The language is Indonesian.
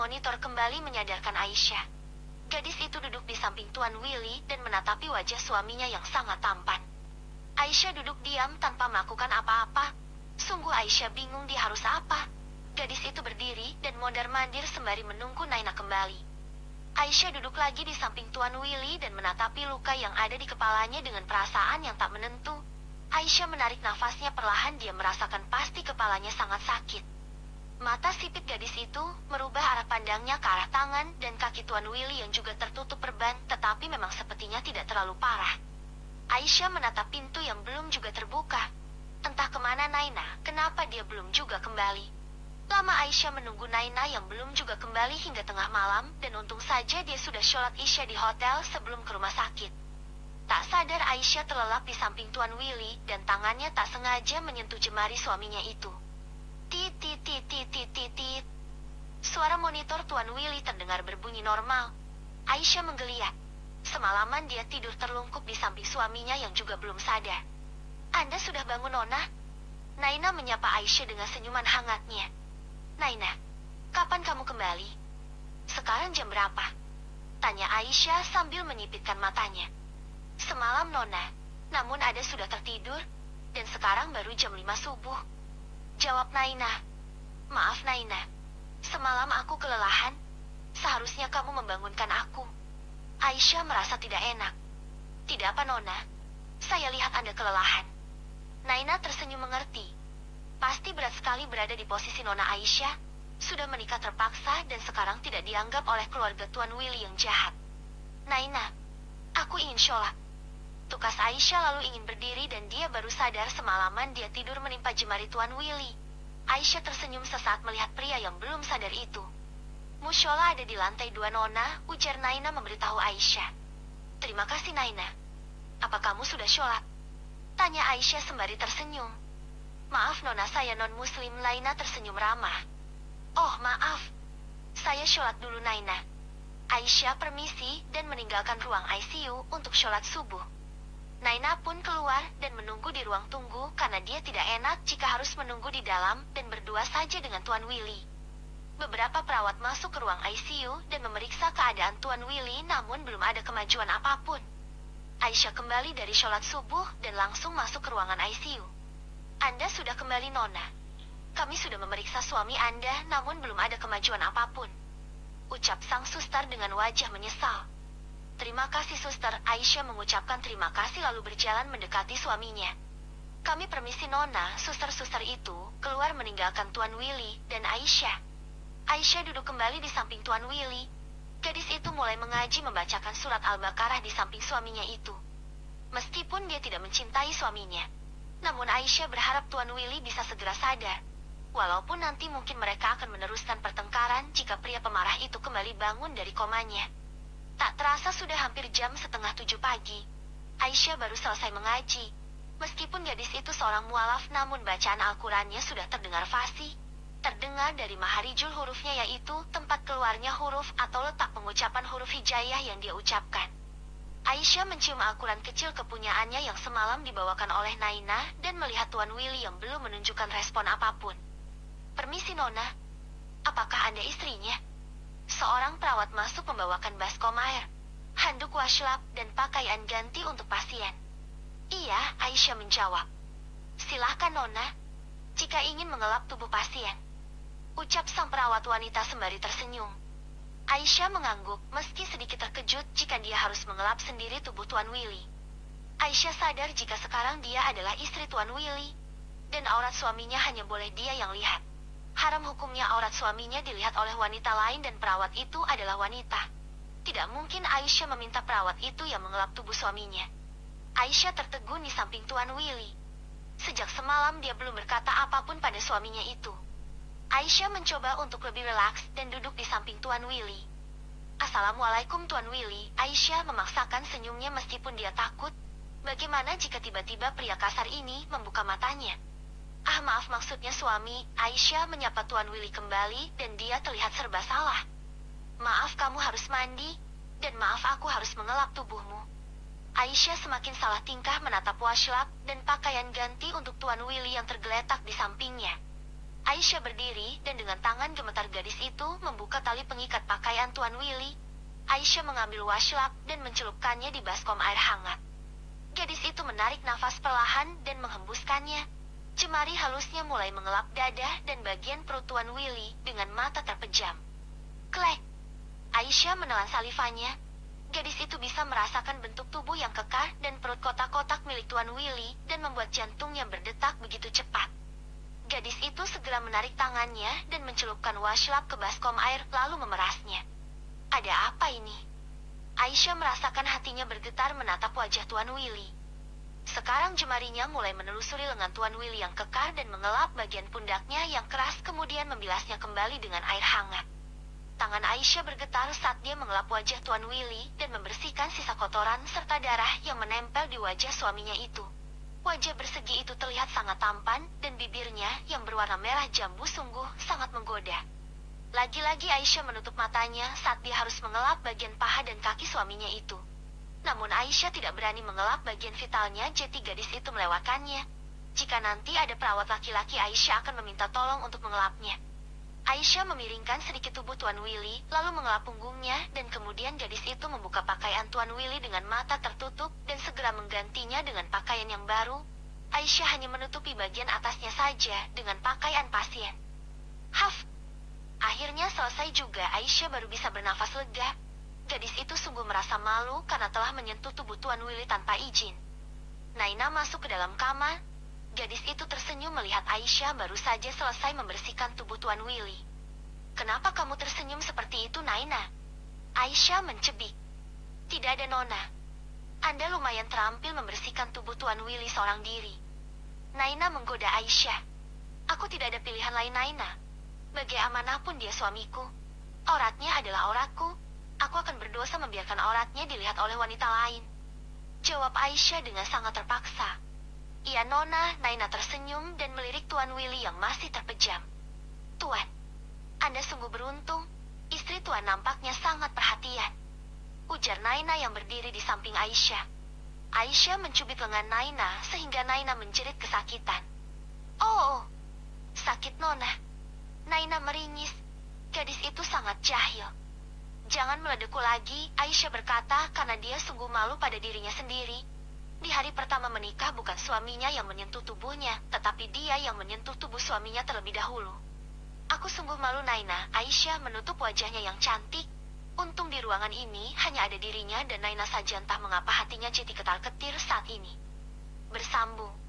monitor kembali menyadarkan Aisyah. Gadis itu duduk di samping Tuan Willy dan menatapi wajah suaminya yang sangat tampan. Aisyah duduk diam tanpa melakukan apa-apa. Sungguh Aisyah bingung dia harus apa. Gadis itu berdiri dan mondar-mandir sembari menunggu Naina kembali. Aisyah duduk lagi di samping Tuan Willy dan menatapi luka yang ada di kepalanya dengan perasaan yang tak menentu. Aisyah menarik nafasnya perlahan, dia merasakan pasti kepalanya sangat sakit. Mata sipit gadis itu merubah arah pandangnya ke arah tangan dan kaki Tuan Willy yang juga tertutup perban, tetapi memang sepertinya tidak terlalu parah. Aisyah menatap pintu yang belum juga terbuka. Entah kemana Naina, kenapa dia belum juga kembali. Lama Aisyah menunggu Naina yang belum juga kembali hingga tengah malam, dan untung saja dia sudah sholat Isya di hotel sebelum ke rumah sakit. Tak sadar Aisyah terlelap di samping Tuan Willy dan tangannya tak sengaja menyentuh jemari suaminya itu. Tit tit tit tit tit tit tit. Suara monitor Tuan Willy terdengar berbunyi normal. Aisyah menggeliat. Semalaman dia tidur terlungkup di samping suaminya yang juga belum sadar. Anda sudah bangun, Nona? Naina menyapa Aisyah dengan senyuman hangatnya. Naina, kapan kamu kembali? Sekarang jam berapa? Tanya Aisyah sambil menyipitkan matanya. Semalam, Nona. Namun Ada sudah tertidur, dan sekarang baru jam 5 subuh. Jawab Naina. Maaf Naina, semalam aku kelelahan. Seharusnya kamu membangunkan aku. Aisyah merasa tidak enak. Tidak apa Nona, saya lihat Anda kelelahan. Naina tersenyum mengerti. Pasti berat sekali berada di posisi Nona Aisyah. Sudah menikah terpaksa dan sekarang tidak dianggap oleh keluarga Tuan Willy yang jahat. Naina, aku ingin sholat. Tukas Aisyah lalu ingin berdiri dan dia baru sadar semalaman dia tidur menimpa jemari Tuan Willy. Aisyah tersenyum sesaat melihat pria yang belum sadar itu. Musyola ada di lantai 2 Nona, ujar Naina memberitahu Aisyah. Terima kasih Naina. Apa kamu sudah sholat? Tanya Aisyah sembari tersenyum. Maaf Nona, saya non-muslim. Naina tersenyum ramah. Oh maaf, saya sholat dulu Naina. Aisyah permisi dan meninggalkan ruang ICU untuk sholat subuh. Naina pun keluar dan menunggu di ruang tunggu karena dia tidak enak jika harus menunggu di dalam dan berdua saja dengan Tuan Willy. Beberapa perawat masuk ke ruang ICU dan memeriksa keadaan Tuan Willy, namun belum ada kemajuan apapun. Aisyah kembali dari sholat subuh dan langsung masuk ke ruangan ICU. Anda sudah kembali Nona. Kami sudah memeriksa suami Anda, namun belum ada kemajuan apapun. Ucap sang suster dengan wajah menyesal. Terima kasih suster. Aisyah mengucapkan terima kasih lalu berjalan mendekati suaminya. Kami permisi Nona. Suster-suster itu keluar meninggalkan Tuan Willy dan Aisyah. Aisyah duduk kembali di samping Tuan Willy. Gadis itu mulai mengaji membacakan surat Al-Baqarah di samping suaminya itu. Meskipun dia tidak mencintai suaminya, namun Aisyah berharap Tuan Willy bisa segera sadar. Walaupun nanti mungkin mereka akan meneruskan pertengkaran jika pria pemarah itu kembali bangun dari komanya. Tak terasa sudah hampir jam 6:30 pagi. Aisyah baru selesai mengaji. Meskipun gadis itu seorang mualaf, namun bacaan Al-Qurannya sudah terdengar fasih. Terdengar dari maharijul hurufnya, yaitu tempat keluarnya huruf atau letak pengucapan huruf hijaiyah yang dia ucapkan. Aisyah mencium Al-Quran kecil kepunyaannya yang semalam dibawakan oleh Naina dan melihat Tuan Willy yang belum menunjukkan respon apapun. Permisi Nona, apakah Anda istrinya? Seorang perawat masuk membawakan baskom air, handuk washlab, dan pakaian ganti untuk pasien. Iya, Aisyah menjawab. Silahkan Nona, jika ingin mengelap tubuh pasien. Ucap sang perawat wanita sembari tersenyum. Aisyah mengangguk, meski sedikit terkejut jika dia harus mengelap sendiri tubuh Tuan Willy. Aisyah sadar jika sekarang dia adalah istri Tuan Willy, dan aurat suaminya hanya boleh dia yang lihat. Haram hukumnya aurat suaminya dilihat oleh wanita lain dan perawat itu adalah wanita. Tidak mungkin Aisyah meminta perawat itu yang mengelap tubuh suaminya. Aisyah tertegun di samping Tuan Willy. Sejak semalam dia belum berkata apapun pada suaminya itu. Aisyah mencoba untuk lebih rileks dan duduk di samping Tuan Willy. Assalamualaikum Tuan Willy. Aisyah memaksakan senyumnya meskipun dia takut. Bagaimana jika tiba-tiba pria kasar ini membuka matanya? Ah maaf, maksudnya suami. Aisyah menyapa Tuan Willy kembali dan dia terlihat serba salah. Maaf, kamu harus mandi, dan maaf aku harus mengelap tubuhmu. Aisyah semakin salah tingkah menatap washlab dan pakaian ganti untuk Tuan Willy yang tergeletak di sampingnya. Aisyah berdiri dan dengan tangan gemetar gadis itu membuka tali pengikat pakaian Tuan Willy. Aisyah mengambil washcloth dan mencelupkannya di baskom air hangat. Gadis itu menarik nafas perlahan dan menghembuskannya. Jemari halusnya mulai mengelap dada dan bagian perut Tuan Willy dengan mata terpejam. Klek! Aisyah menelan salivanya. Gadis itu bisa merasakan bentuk tubuh yang kekar dan perut kotak-kotak milik Tuan Willy dan membuat jantungnya berdetak begitu cepat. Gadis itu segera menarik tangannya dan mencelupkan washcloth ke baskom air lalu memerasnya. Ada apa ini? Aisyah merasakan hatinya bergetar menatap wajah Tuan Willy. Sekarang jemarinya mulai menelusuri lengan Tuan Willy yang kekar dan mengelap bagian pundaknya yang keras kemudian membilasnya kembali dengan air hangat. Tangan Aisyah bergetar saat dia mengelap wajah Tuan Willy dan membersihkan sisa kotoran serta darah yang menempel di wajah suaminya itu. Wajah bersegi itu terlihat sangat tampan dan bibirnya yang berwarna merah jambu sungguh sangat menggoda. Lagi-lagi Aisyah menutup matanya saat dia harus mengelap bagian paha dan kaki suaminya itu. Namun Aisyah tidak berani mengelap bagian vitalnya jadi gadis itu melewatkannya. Jika nanti ada perawat laki-laki Aisyah akan meminta tolong untuk mengelapnya. Aisyah memiringkan sedikit tubuh Tuan Willy, lalu mengelap punggungnya, dan kemudian gadis itu membuka pakaian Tuan Willy dengan mata tertutup, dan segera menggantinya dengan pakaian yang baru. Aisyah hanya menutupi bagian atasnya saja dengan pakaian pasien. Haf! Akhirnya selesai juga Aisyah baru bisa bernafas lega. Gadis itu sungguh merasa malu karena telah menyentuh tubuh Tuan Willy tanpa izin. Naina masuk ke dalam kamar. Gadis itu tersenyum melihat Aisyah baru saja selesai membersihkan tubuh Tuan Willy. Kenapa kamu tersenyum seperti itu, Naina? Aisyah mencebik. Tidak ada, Nona. Anda lumayan terampil membersihkan tubuh Tuan Willy seorang diri. Naina menggoda Aisyah. Aku tidak ada pilihan lain, Naina. Bagaimanapun dia suamiku. Auratnya adalah auratku. Aku akan berdosa membiarkan auratnya dilihat oleh wanita lain. Jawab Aisyah dengan sangat terpaksa. Iya, Nona. Naina tersenyum dan melirik Tuan Willy yang masih terpejam. Tuan, Anda sungguh beruntung. Istri Tuan nampaknya sangat perhatian. Ujar Naina yang berdiri di samping Aisyah. Aisyah mencubit lengan Naina sehingga Naina menjerit kesakitan. Oh, sakit, Nona. Naina meringis. Gadis itu sangat jahil. Jangan meledeku lagi, Aisyah berkata karena dia sungguh malu pada dirinya sendiri. Di hari pertama menikah bukan suaminya yang menyentuh tubuhnya, tetapi dia yang menyentuh tubuh suaminya terlebih dahulu. Aku sungguh malu, Naina. Aisyah menutup wajahnya yang cantik. Untung di ruangan ini hanya ada dirinya dan Naina saja, entah mengapa hatinya jadi ketar-ketir saat ini. Bersambung.